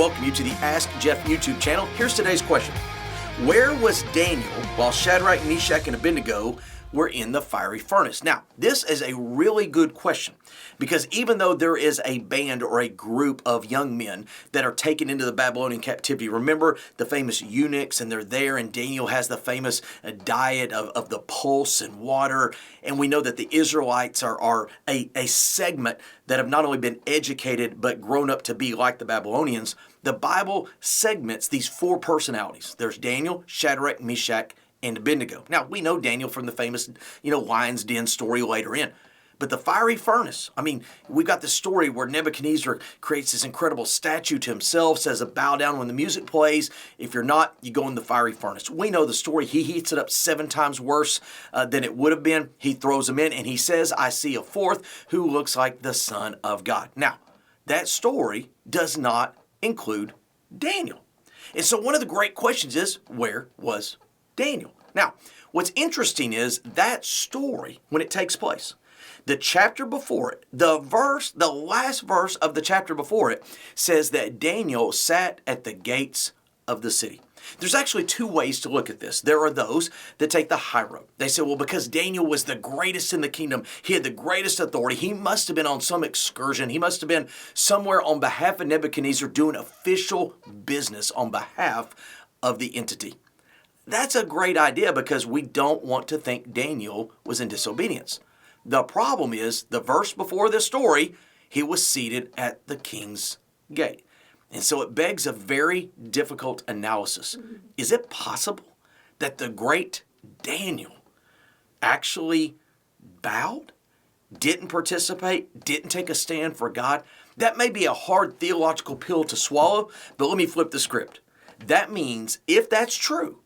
welcome you to the Ask Jeff YouTube channel. Here's today's question. Where was Daniel while Shadrach, Meshach, and Abednego were in the fiery furnace? Now, this is a really good question because even though there is a band or a group of young men that are taken into the Babylonian captivity, remember the famous eunuchs, and they're there, and Daniel has the famous diet of the pulse and water, and we know that the Israelites are a segment that have not only been educated but grown up to be like the Babylonians. The Bible segments these four personalities. There's Daniel, Shadrach, Meshach, and Abednego. Now, we know Daniel from the famous, lion's den story later in. But the fiery furnace, we've got the story where Nebuchadnezzar creates this incredible statue to himself, says, bow down when the music plays. If you're not, you go in the fiery furnace. We know the story. He heats it up 7 times worse than it would have been. He throws them in, and he says, I see a fourth who looks like the Son of God. Now, that story does not include Daniel. And so one of the great questions is, where was Daniel? Now, what's interesting is that story, when it takes place, the chapter before it, the last verse of the chapter before it says that Daniel sat at the gates of the city. There's actually 2 ways to look at this. There are those that take the high road. They say, well, because Daniel was the greatest in the kingdom, he had the greatest authority, he must have been on some excursion, he must have been somewhere on behalf of Nebuchadnezzar doing official business on behalf of the entity. That's a great idea because we don't want to think Daniel was in disobedience. The problem is, the verse before this story, he was seated at the king's gate. And so it begs a very difficult analysis. Is it possible that the great Daniel actually bowed, didn't participate, didn't take a stand for God? That may be a hard theological pill to swallow, but let me flip the script. That means, if that's true,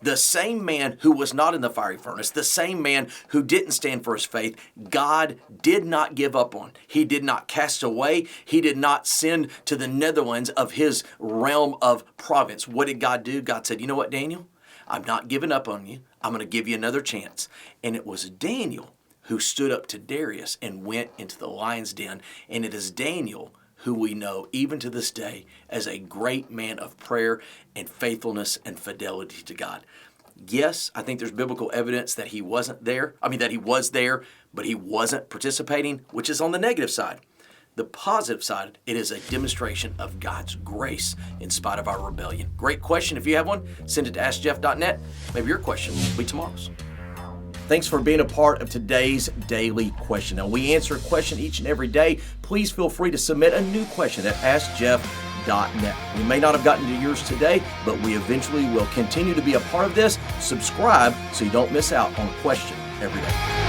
the same man who was not in the fiery furnace, the same man who didn't stand for his faith, God did not give up on. He did not cast away. He did not send to the Netherlands of his realm of province. What did God do? God said, you know what, Daniel? I'm not giving up on you. I'm going to give you another chance. And it was Daniel who stood up to Darius and went into the lion's den. And it is Daniel who we know even to this day as a great man of prayer and faithfulness and fidelity to God. Yes, I think there's biblical evidence that he wasn't there. That he was there, but he wasn't participating, which is on the negative side. The positive side, it is a demonstration of God's grace in spite of our rebellion. Great question. If you have one, send it to AskJeff.net. Maybe your question will be tomorrow's. Thanks for being a part of today's daily question. Now, we answer a question each and every day. Please feel free to submit a new question at AskJeff.net. We may not have gotten to yours today, but we eventually will continue to be a part of this. Subscribe so you don't miss out on a question every day.